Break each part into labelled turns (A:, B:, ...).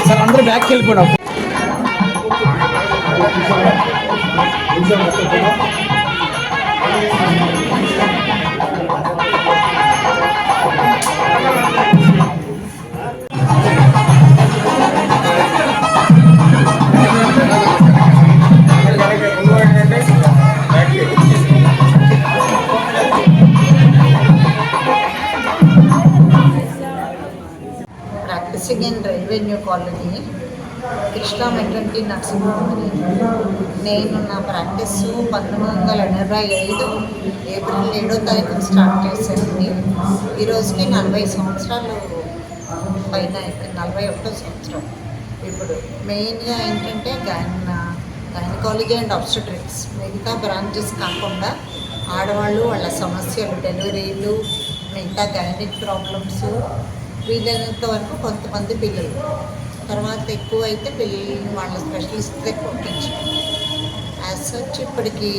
A: Sir అందరూ బ్యాక్కి వెళ్ళిపోవడం.
B: Practising in revenue colony Krishna maternity nursing home. నేను నా ప్రాక్టీస్ 1985 ఏప్రిల్ 7వ తారీఖున స్టార్ట్ చేశానండి. ఈరోజుకి 40 సంవత్సరాలు పైన, 41వ సంవత్సరం. ఇప్పుడు మెయిన్గా ఏంటంటే గైనకాలజీ అండ్ ఆబ్స్టెట్రిక్స్, మిగతా బ్రాంచెస్ కాకుండా ఆడవాళ్ళు వాళ్ళ సమస్యలు, డెలివరీలు, మిగతా గైనిక్ ప్రాబ్లమ్స్, వీలైనంత వరకు కొంతమంది పిల్లలు, తర్వాత ఎక్కువ అయితే పిల్లల్ని వాళ్ళ స్పెషలిస్ట్ దగ్గర పంపించాం. యాజ్ సచ్ ఇప్పటికి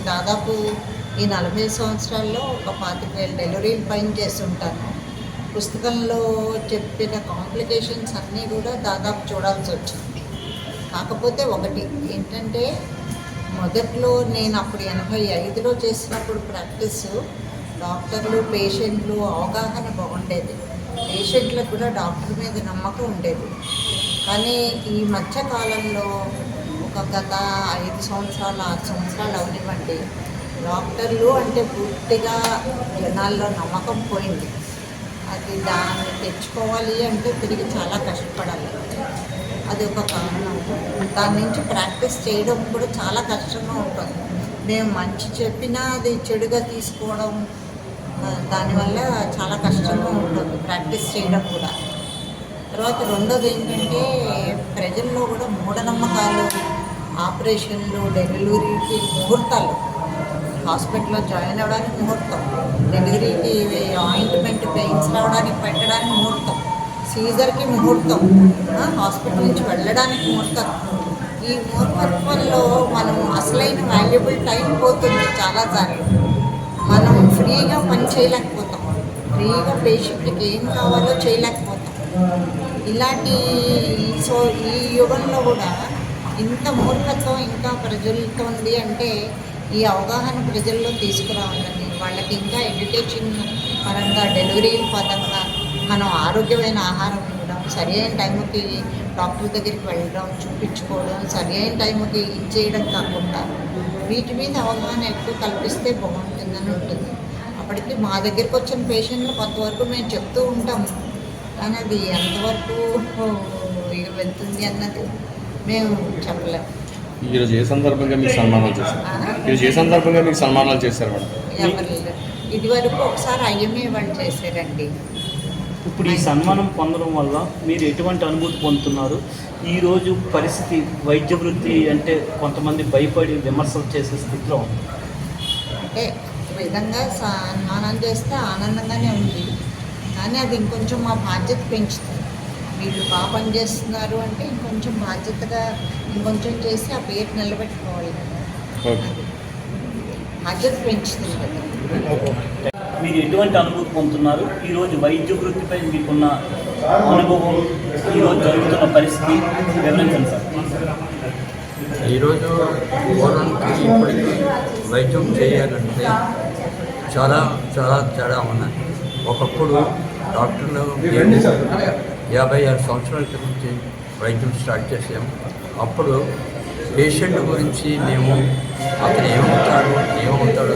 B: దాదాపు ఈ 40 సంవత్సరాల్లో ఒక 25,000 డెలివరీలు పైన చేస్తుంటాను. పుస్తకంలో చెప్పిన కాంప్లికేషన్స్ అన్నీ కూడా దాదాపు చూడాల్సి వచ్చింది. కాకపోతే ఒకటి ఏంటంటే, మొదట్లో నేను అప్పుడు 85లో చేసినప్పుడు ప్రాక్టీస్ డాక్టర్లు పేషెంట్లు అవగాహన బాగుండేది, పేషెంట్లకు కూడా డాక్టర్ మీద నమ్మకం ఉండేది. కానీ ఈ మధ్యకాలంలో ఒక గత 5 సంవత్సరాలు 6 సంవత్సరాలు అవనివ్వండి, డాక్టర్లు అంటే పూర్తిగా జనాల్లో నమ్మకం పోయింది. అది దాన్ని తెచ్చుకోవాలి అంటే తిరిగి చాలా కష్టపడాలి. అది ఒక కారణం. దాని నుంచి ప్రాక్టీస్ చేయడం కూడా చాలా కష్టంగా ఉంటుంది. మేము మంచి చెప్పినా అది చెడుగా తీసుకోవడం, దానివల్ల చాలా కష్టంగా ఉంటుంది ప్రాక్టీస్ చేయడం కూడా. తర్వాత రెండోది ఏంటంటే, ప్రజల్లో కూడా మూఢనమ్మకాలు, ఆపరేషన్లు, డెలివరీకి ముహూర్తాలు, హాస్పిటల్లో జాయిన్ అవ్వడానికి ముహూర్తం, డెలివరీకి ఆయింట్మెంట్ పెయిన్స్ రావడానికి పెట్టడానికి ముహూర్తం, సీజర్కి ముహూర్తం, హాస్పిటల్ నుంచి వెళ్ళడానికి ముహూర్తం. ఈ ముహూర్తంలో మనం అసలైన వాల్యుబుల్ టైం పోతుంది చాలాసార్లు. మనం ఫ్రీగా పని చేయలేకపోతాం, ఫ్రీగా పేషెంట్కి ఏం కావాలో చేయలేకపోతాం. ఈ యుగంలో కూడా ఇంత మూర్ఖత్వం ఇంకా ప్రజలతో ఉంది అంటే, ఈ అవగాహన ప్రజల్లో తీసుకురావాలని, వాళ్ళకి ఇంకా ఎడ్యుకేషన్ పరంగా, డెలివరీ పరంగా మనం ఆరోగ్యమైన ఆహారం ఇవ్వడం, సరి అయిన టైంకి డాక్టర్ దగ్గరికి వెళ్ళడం, చూపించుకోవడం, సరి అయిన టైంకి ఇచ్చేయడం కాకుండా వీటి మీద అవగాహన ఎక్కువ కల్పిస్తే బాగుంటుందని ఉంటుంది. అప్పటికి మా దగ్గరికి వచ్చిన పేషెంట్లు కొంతవరకు మేము చెప్తూ ఉంటాము, కానీ అది ఎంతవరకు వెళ్తుంది అన్నది మేము చెప్పలేము.
A: ఈరోజు ఏ సందర్భంగా మీకు సన్మానాలు చేశారు? ఈరోజు ఏ సందర్భంగా మీకు సన్మానాలు చేశారు మేడం?
B: ఎవరు ఇదివరకు ఒకసారి ఐఎంఏ వాళ్ళు చేశారండి.
C: ఇప్పుడు ఈ సన్మానం పొందడం వల్ల మీరు ఎటువంటి అనుభూతి పొందుతున్నారు? ఈరోజు పరిస్థితి వైద్య వృత్తి అంటే కొంతమంది భయపడి విమర్శలు చేసే స్థితిలో ఉంది.
B: అంటే విధంగా సన్మానం చేస్తే ఆనందంగానే ఉంది, కానీ అది ఇంకొంచెం మా బాధ్యత పెంచుతుంది. వీళ్ళు బాగా పనిచేస్తున్నారు అంటే ఇంకొంచెం బాధ్యతగా ఇంకొంచెం చేసి ఆ పేరు నిలబెట్టుకోవాలి కదా, బాధ్యత పెంచుతుంది కదా.
C: మీరు ఎటువంటి అనుభూతి పొందుతున్నారు? ఈరోజు వైద్య వృత్తిపై మీకున్న అనుభవం, ఈరోజు జరుగుతున్న పరిస్థితి వివరించండి సార్.
D: ఈరోజు పూర్వానికి ఇప్పటికీ వైద్యం చేయాలంటే చాలా చాలా తేడా ఉన్నాయి. ఒకప్పుడు డాక్టర్లు 56 సంవత్సరాల క్రితం వైద్యం స్టార్ట్ చేసాము. అప్పుడు పేషెంట్ గురించి మేము అతను ఏమవుతాడో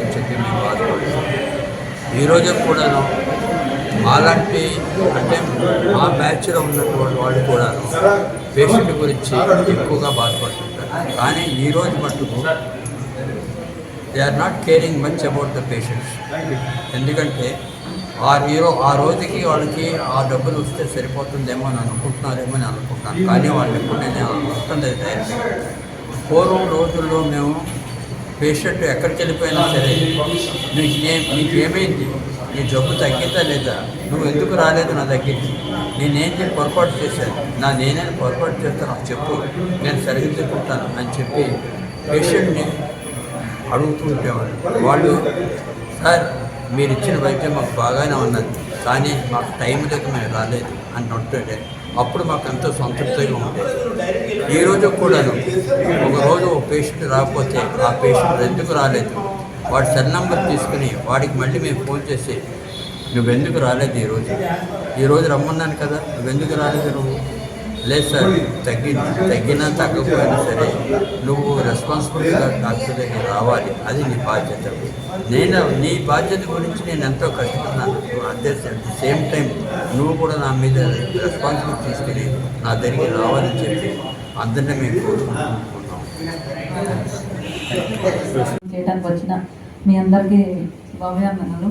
D: అని చెప్పి మేము బాధపడుతున్నాం. ఈరోజు కూడా అలాంటి అంటే మా బ్యాచ్లో ఉన్నటువంటి వాళ్ళు కూడా పేషెంట్ గురించి ఎక్కువగా బాధపడుతుంటారు. కానీ ఈరోజు మట్టుకు they are not caring much about the patients. ఎందుకంటే ఆ రోజుకి వాళ్ళకి ఆ డబ్బులు వస్తే సరిపోతుందేమో అని అనుకుంటున్నారేమో అని అనుకుంటున్నాను. కానీ వాళ్ళు ఎప్పుడు నేను అనుకుంటుంది పూర్వం రోజుల్లో మేము పేషెంట్ ఎక్కడికి వెళ్ళిపోయినా సరే నీకేమైంది, నీ జబ్బు తగ్గిందా లేదా, నువ్వు ఎందుకు రాలేదు నా దగ్గరికి, నేనేం చెప్పి పొరపాటు చేశాను, నేనేం పొరపాటు చేస్తాను నాకు చెప్పు, నేను సరిదిద్దుకుంటాను అని చెప్పి పేషెంట్ని అడుగుతుంటేవాళ్ళు. వాళ్ళు సార్ మీరు ఇచ్చిన వైద్యం మాకు బాగానే ఉన్నది, కానీ మాకు టైం దగ్గర మేము రాలేదు అని అంటుంటే అప్పుడు మాకు ఎంతో సంతృప్తిగా ఉండేది. ఈరోజు కూడాను ఒకరోజు ఒక పేషెంట్ రాకపోతే ఆ పేషెంట్ ఎందుకు రాలేదు, వాడి సెల్ నెంబర్ తీసుకుని వాడికి మళ్ళీ మేము ఫోన్ చేసి నువ్వెందుకు రాలేదు ఈరోజు రమ్మన్నాను కదా, నువ్వెందుకు రాలేదు, నువ్వు లేదు సార్ తగ్గినా తగ్గకపోయినా సరే నువ్వు రెస్పాన్సిబిలిటీగా డాక్టర్ దగ్గర రావాలి, అది నీ బాధ్యత. నీ బాధ్యత గురించి నేను ఎంతో కష్టపడినాను. అదే సేమ్ టైం నువ్వు కూడా నా మీద రెస్పాన్సిబిలిటీ తీసుకుని నా దగ్గరికి రావాలని చెప్పి అందరినీ మేము కోరుకుంటున్నాం.
E: చేయడానికి వచ్చిన మీ అందరికీ శుభాభినందనలు.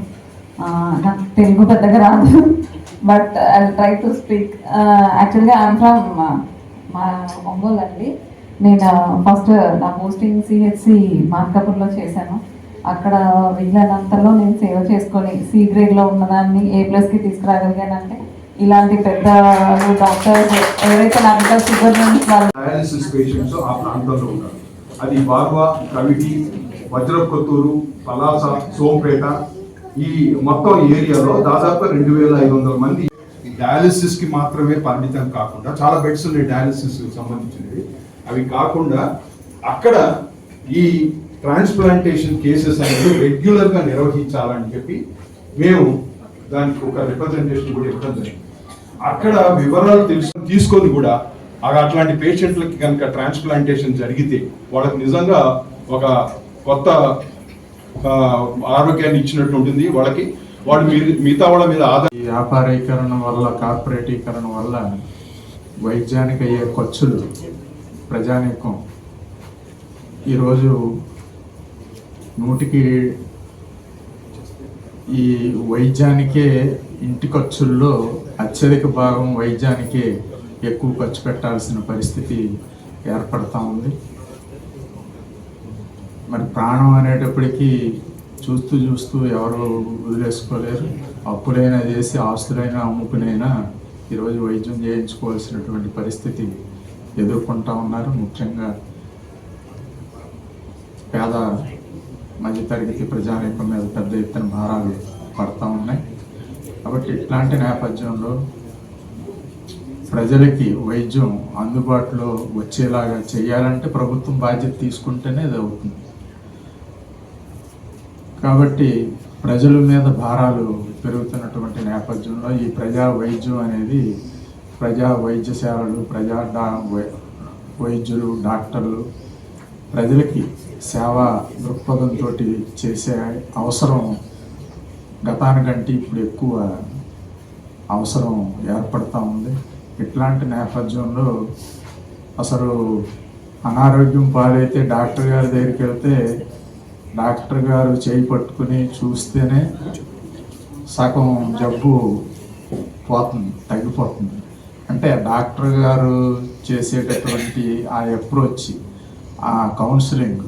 E: నాకు తెలుగు పెద్దగా రాదు, but I try to speak. యాక్చువల్గా ఐఎమ్ ఫ్రమ్ మా ఒంగోలు అండి. నేను ఫస్ట్ నా పోస్టింగ్ సిహెచ్సి మార్కాపూర్లో చేశాను. అక్కడ వీళ్ళనంతలో నేను సేవ చేసుకొని సి గ్రేడ్లో ఉన్నదాన్ని A+కి తీసుకురాగలిగానంటే ఇలాంటి పెద్ద డాక్టర్స్ ఎవరైతే నాకు షుగర్ వాళ్ళు
F: డయాలిసిస్ పేషెంట్స్ ఆ ప్రాంతంలో ఉన్నారు. అది బార్వా, కవిటి, వజ్రకొత్తూరు, పలాస, సోంపేట ఈ మొత్తం ఏరియాలో దాదాపు 2500 మంది డయాలిసిస్ కి మాత్రమే పరిమితం కాకుండా చాలా బెడ్స్ ఉన్నాయి డయాలిసిస్ సంబంధించినవి. అవి కాకుండా అక్కడ ఈ ట్రాన్స్ప్లాంటేషన్ కేసెస్ అనేవి రెగ్యులర్ గా నిర్వహించాలని చెప్పి మేము దానికి ఒక రిప్రజెంటేషన్ కూడా ఇవ్వడం జరిగింది. అక్కడ వివరాలు తీసుకొని కూడా అట్లాంటి పేషెంట్లకి కనుక ట్రాన్స్ప్లాంటేషన్ జరిగితే వాళ్ళకి నిజంగా ఒక కొత్త ఆరోగ్యాన్ని ఇచ్చినట్టు ఉంటుంది. వాళ్ళు మిగతా వాళ్ళ మీద
G: వ్యాపారీకరణ వల్ల, కార్పొరేటీకరణ వల్ల వైద్యానికి అయ్యే ఖర్చులు ప్రజానీకం ఈరోజు నూటికి ఈ వైద్యానికే ఇంటి ఖర్చుల్లో అత్యధిక భాగం వైద్యానికే ఎక్కువ ఖర్చు పెట్టాల్సిన పరిస్థితి ఏర్పడతా ఉంది. మరి ప్రాణం అనేటప్పటికీ చూస్తూ ఎవరు వదిలేసుకోలేరు. అప్పులైనా చేసి ఆస్తులైనా అమ్ముకునైనా ఈరోజు వైద్యం చేయించుకోవాల్సినటువంటి పరిస్థితి ఎదుర్కొంటూ ఉన్నారు. ముఖ్యంగా పేద మధ్యతరగతి ప్రజానీకం మీద పెద్ద ఎత్తున భారాలు పడతా ఉన్నాయి. కాబట్టి ఇట్లాంటి నేపథ్యంలో ప్రజలకి వైద్యం అందుబాటులో వచ్చేలాగా చేయాలంటే ప్రభుత్వం బాధ్యత తీసుకుంటేనే అది అవుతుంది. కాబట్టి ప్రజల మీద భారాలు పెరుగుతున్నటువంటి నేపథ్యంలో ఈ ప్రజా వైద్యం అనేది ప్రజా వైద్యశాలలు, వైద్యులు, డాక్టర్లు ప్రజలకి సేవా దృక్పథంతో చేసే అవసరం గతానికంటే ఇప్పుడు ఎక్కువ అవసరం ఏర్పడతా ఉంది. ఇట్లాంటి నేపథ్యంలో అసలు అనారోగ్యం పాలైతే డాక్టర్ గారి దగ్గరికి వెళ్తే డాక్టర్ గారు చేయి పట్టుకుని చూస్తేనే సగం జబ్బు తగ్గిపోతుంది. అంటే డాక్టర్ గారు చేసేటటువంటి ఆ అప్రోచ్, ఆ కౌన్సిలింగ్,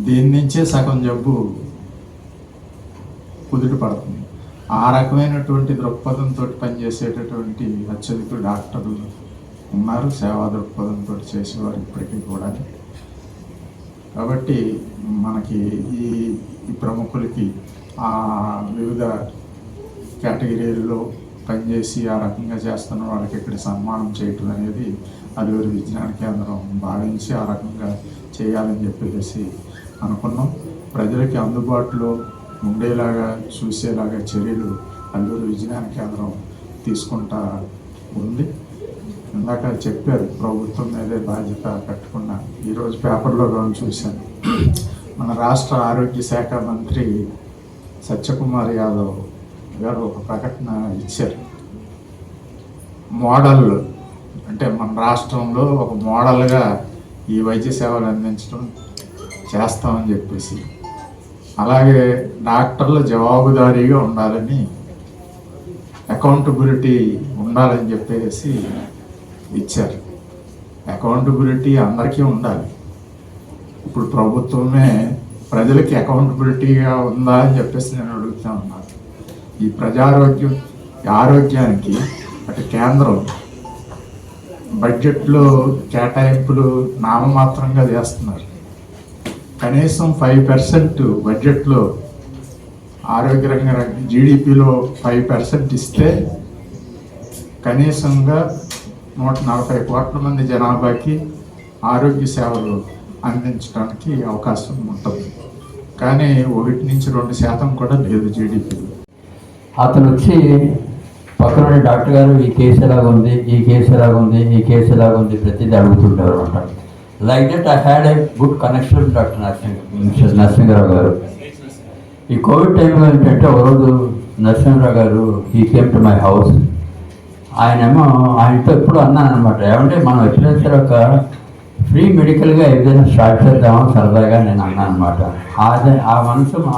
G: దీని నుంచే సగం జబ్బు కుదుట పడుతుంది. ఆ రకమైనటువంటి దృక్పథంతో పనిచేసేటటువంటి అత్యధిక డాక్టర్లు ఉన్నారు, సేవా దృక్పథంతో చేసేవారు ఇప్పటికీ కూడా. కాబట్టి మనకి ఈ ప్రముఖులకి ఆ వివిధ కేటగిరీలలో పనిచేసి ఆ రకంగా చేస్తున్న వాళ్ళకి ఇక్కడ సన్మానం చేయటం అనేది అల్లూరి విజ్ఞాన కేంద్రం భావించి ఆ రకంగా చేయాలని చెప్పేసి అనుకున్నాం. ప్రజలకి అందుబాటులో ఉండేలాగా చూసేలాగా చర్యలు అల్లూరి విజ్ఞాన కేంద్రం తీసుకుంటా ఉంది. ఇందాక చెప్పారు ప్రభుత్వం మీదే బాధ్యత పెట్టుకున్న. ఈరోజు పేపర్లో చూశాను, మన రాష్ట్ర ఆరోగ్య శాఖ మంత్రి సత్యకుమార్ యాదవ్ గారు ఒక ప్రకటన ఇచ్చారు. మోడల్ అంటే మన రాష్ట్రంలో ఒక మోడల్గా ఈ వైద్య సేవలు అందించడం చేస్తామని చెప్పేసి, అలాగే డాక్టర్లు జవాబుదారీగా ఉండాలని, అకౌంటబిలిటీ ఉండాలని చెప్పేసి ఇచ్చారు. అకౌంటబిలిటీ అందరికీ ఉండాలి. ఇప్పుడు ప్రభుత్వమే ప్రజలకి అకౌంటబిలిటీగా ఉందా అని చెప్పేసి నేను అడుగుతా ఉన్నాను. ఈ ఆరోగ్యానికి అటు కేంద్రం బడ్జెట్లో కేటాయింపులు నామమాత్రంగా చేస్తున్నారు. కనీసం 5% బడ్జెట్లో ఆరోగ్య రంగ జీడిపిలో 5% ఇస్తే కనీసంగా 140 కోట్ల మంది జనాభాకి ఆరోగ్య సేవలు అందించడానికి అవకాశం ఉంటుంది. కానీ 1-2% కూడా లేదు జీడిపిలో.
D: అతను వచ్చి పక్కన డాక్టర్ గారు ఈ కేసు ఎలాగుంది, ఈ కేసు ఎలాగుంది, ఈ కేసు ఎలాగుంది ప్రతిదీ అడుగుతుంటారు అనమాట. Like that I had a good connection doctor Narasimharao గారు. ఈ కోవిడ్ టైంలో ఏంటంటే ఒకరోజు నరసింహరావు గారు ఈ కేమ్ టు మై హౌస్. ఆయనతో ఎప్పుడు అన్నాను అనమాట, ఏమంటే మనం ఎప్పుడైనా సరే ఒక ఫ్రీ మెడికల్గా ఏదైనా స్టార్ట్ చేద్దామని సరదాగా నేను అన్నాను అనమాట.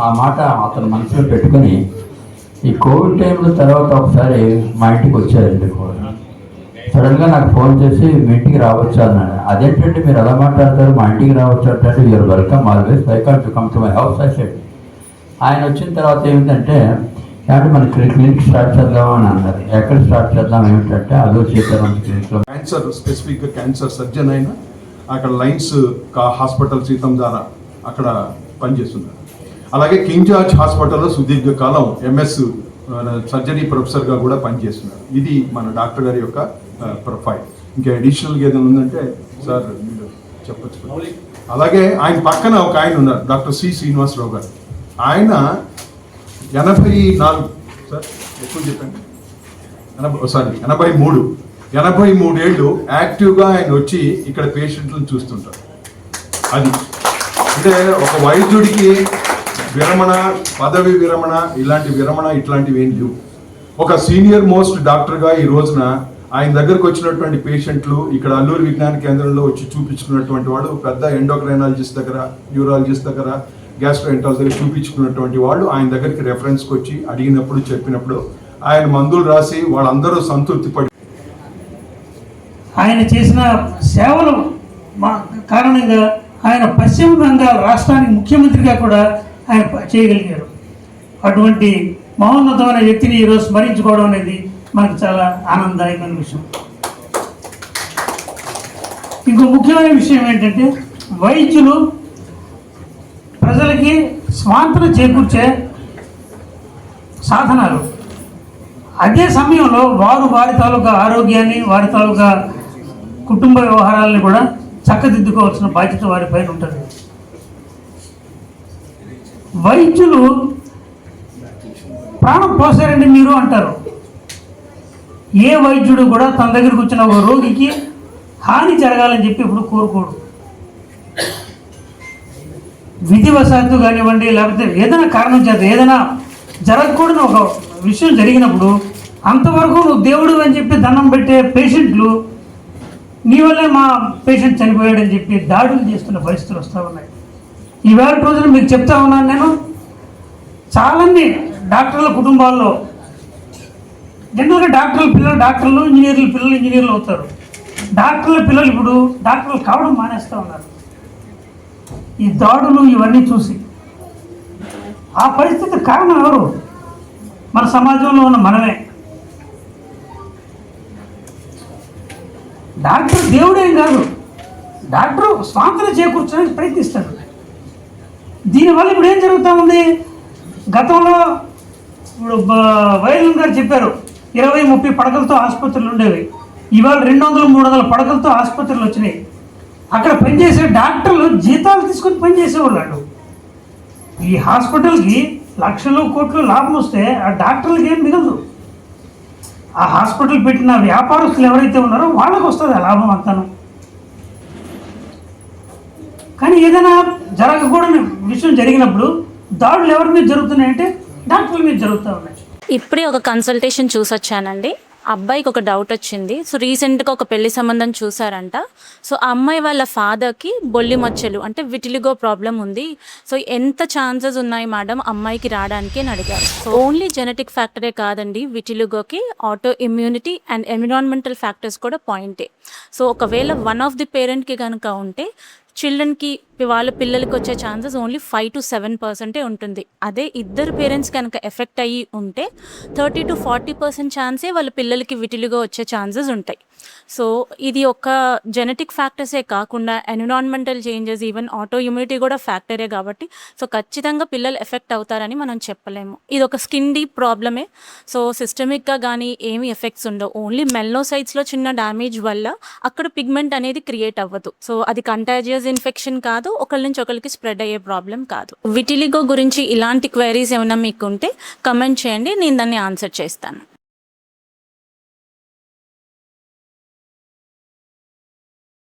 D: ఆ మాట అతను మనసులో పెట్టుకొని ఈ కోవిడ్ టైంలో తర్వాత ఒకసారి మా ఇంటికి వచ్చారండి. సడన్గా నాకు ఫోన్ చేసి మీ ఇంటికి రావచ్చు అన్నాడు. అదేంటంటే మీరు ఎలా మాట్లాడతారు, మా ఇంటికి రావచ్చు అంటే you are welcome always, I can't come to my house I said. ఆయన వచ్చిన తర్వాత ఏమిటంటే మన క్లినిక్ స్టార్ట్ చేద్దామని అన్నారు. ఎక్కడ స్టార్ట్ చేద్దాం ఏమిటంటే అదో చేశారు క్లినిక్లో.
F: క్యాన్సర్ స్పెసిఫిక్గా క్యాన్సర్ సర్జన్ అయినా అక్కడ లైన్స్ హాస్పిటల్ సీతం ద్వారా అక్కడ పనిచేస్తున్నారు. అలాగే కింగ్ జార్జ్ హాస్పిటల్లో సుదీర్ఘకాలం ఎంఎస్ సర్జరీ ప్రొఫెసర్గా కూడా పనిచేస్తున్నారు. ఇది మన డాక్టర్ గారి యొక్క ప్రొఫైల్. ఇంకా అడిషనల్గా ఏదైనా ఉందంటే సార్ మీరు చెప్పచ్చు. అలాగే ఆయన పక్కన ఒక ఆయన ఉన్నారు, డాక్టర్ సి శ్రీనివాసరావు గారు. ఆయన 84 సార్ ఎక్కువ చెప్పండి 83 ఏళ్ళు యాక్టివ్గా ఆయన వచ్చి ఇక్కడ పేషెంట్లను చూస్తుంటారు. అది అంటే ఒక వైద్యుడికి విరమణ, పదవి విరమణ, ఇట్లాంటివి ఏం లేవు. ఒక సీనియర్ మోస్ట్ డాక్టర్గా ఈ రోజున ఆయన దగ్గరకు వచ్చినటువంటి పేషెంట్లు ఇక్కడ అల్లూరి విజ్ఞాన కేంద్రంలో వచ్చి చూపించుకున్నటువంటి వాళ్ళు, పెద్ద ఎండోక్రైనాలజిస్ట్ దగ్గర, న్యూరాలజిస్ట్ దగ్గర, గ్యాస్ట్రోఎంటాలజిస్ట్ దగ్గర చూపించుకున్నటువంటి వాళ్ళు ఆయన దగ్గరికి రెఫరెన్స్కి వచ్చి అడిగినప్పుడు, చెప్పినప్పుడు ఆయన మందులు రాసి వాళ్ళందరూ సంతృప్తి పడి
H: ఆయన చేసిన సేవలు కారణంగా ఆయన పశ్చిమ బెంగాల్ రాష్ట్రానికి ముఖ్యమంత్రిగా కూడా ఆయన చేయగలిగారు. అటువంటి మహోన్నతమైన వ్యక్తిని ఈరోజు స్మరించుకోవడం అనేది మనకు చాలా ఆనందదాయకమైన విషయం. ఇంకో ముఖ్యమైన విషయం ఏంటంటే వైద్యులు ప్రజలకి స్వాంతన చేకూర్చే సాధనాలు. అదే సమయంలో వారి తాలూకా ఆరోగ్యాన్ని, వారి తాలూకా కుటుంబ వ్యవహారాలను కూడా చక్కదిద్దుకోవాల్సిన బాధ్యత వారి పైన ఉంటుంది. వైద్యులు ప్రాణం పోసారండి మీరు అంటారు. ఏ వైద్యుడు కూడా తన దగ్గరకు వచ్చిన ఒక రోగికి హాని జరగాలని చెప్పి ఇప్పుడు కోరుకోడు. విధివశాత్తు కానివ్వండి, లేకపోతే ఏదైనా కారణం చేత ఏదైనా జరగకూడని ఒక విషయం జరిగినప్పుడు అంతవరకు నువ్వు దేవుడు అని చెప్పి దండం పెట్టే పేషెంట్లు నీ వల్లే మా పేషెంట్ చనిపోయాడని చెప్పి దాడులు చేస్తున్న పరిస్థితులు వస్తూ ఉన్నాయి. ఈవేళ రోజున మీకు చెప్తా ఉన్నాను, నేను చాలామంది డాక్టర్ల కుటుంబాల్లో జనరల్గా డాక్టర్ల పిల్లలు డాక్టర్లు, ఇంజనీర్ల పిల్లలు ఇంజనీర్లు అవుతారు. డాక్టర్ల పిల్లలు ఇప్పుడు డాక్టర్లు కావడం మానేస్తూ ఉన్నారు. ఈ దాడులు ఇవన్నీ చూసి ఆ పరిస్థితి కారణం ఎవరు? మన సమాజంలో ఉన్న మనమే. డాక్టర్ దేవుడేం కాదు, డాక్టర్ స్వాతంత్ర చేకూర్చడానికి ప్రయత్నిస్తాడు. దీనివల్ల ఇప్పుడు ఏం జరుగుతూ ఉంది? గతంలో ఇప్పుడు వైద్యులు గారు చెప్పారు 20-30 పడకలతో ఆసుపత్రులు ఉండేవి. ఇవాళ 200-300 పడకలతో ఆసుపత్రులు వచ్చినాయి. అక్కడ పనిచేసే డాక్టర్లు జీతాలు తీసుకొని పనిచేసేవాళ్ళు. ఈ హాస్పిటల్కి లక్షలు కోట్లు లాభం వస్తే ఆ డాక్టర్లకి ఏం మిగలదు. ఆ హాస్పిటల్ పెట్టిన వ్యాపారస్తులు ఎవరైతే ఉన్నారో వాళ్ళకి వస్తుంది ఆ లాభం అంతాను. కానీ ఏదైనా జరగకూడని విషయం జరిగినప్పుడు దాడులు ఎవరి మీద జరుగుతున్నాయంటే డాక్టర్ల మీద జరుగుతూ ఉన్నాయి.
I: ఇప్పుడే ఒక కన్సల్టేషన్ చూసొచ్చానండి. అబ్బాయికి ఒక డౌట్ వచ్చింది. సో రీసెంట్గా ఒక పెళ్లి సంబంధం చూసారంట. సో ఆ అమ్మాయి వాళ్ళ ఫాదర్కి బొల్లి మచ్చలు అంటే విటిలిగో ప్రాబ్లం ఉంది. సో ఎంత ఛాన్సెస్ ఉన్నాయి మేడం అమ్మాయికి రావడానికి అని అడిగారు. సో ఓన్లీ జెనెటిక్ ఫ్యాక్టరే కాదండి, విటిలిగోకి autoimmunity and environmental factors కూడా పాయింటే. సో ఒకవేళ వన్ ఆఫ్ ది పేరెంట్కి కనుక ఉంటే చిల్డ్రన్కి వాళ్ళ పిల్లలకి వచ్చే ఛాన్సెస్ ఓన్లీ 5 to 7% ఉంటుంది. అదే ఇద్దరు పేరెంట్స్ కనుక ఎఫెక్ట్ అయ్యి ఉంటే 30 to 40% ఛాన్సే వాళ్ళ పిల్లలకి విటిలిగో వచ్చే ఛాన్సెస్ ఉంటాయి. సో ఇది ఒక జెనెటిక్ ఫ్యాక్టర్సే కాకుండా environmental changes, even auto immunity కూడా ఫ్యాక్టరే కాబట్టి సో ఖచ్చితంగా పిల్లలు ఎఫెక్ట్ అవుతారని మనం చెప్పలేము. ఇది ఒక స్కిన్ డీప్ ప్రాబ్లమే. సో సిస్టమిక్గా కానీ ఏమి ఎఫెక్ట్స్ ఉండవు. ఓన్లీ మెల్నోసైట్స్లో చిన్న డ్యామేజ్ వల్ల అక్కడ పిగ్మెంట్ అనేది క్రియేట్ అవ్వదు. సో అది కంటాజియస్ ఇన్ఫెక్షన్ కాదు, ఒకరి నుంచి ఒకరికి స్ప్రెడ్ అయ్యే ప్రాబ్లం కాదు. విటిలిగో గురించి ఇలాంటి క్వైరీస్ ఏమైనా మీకు ఉంటే కమెంట్ చేయండి, నేను దాన్ని ఆన్సర్ చేస్తాను.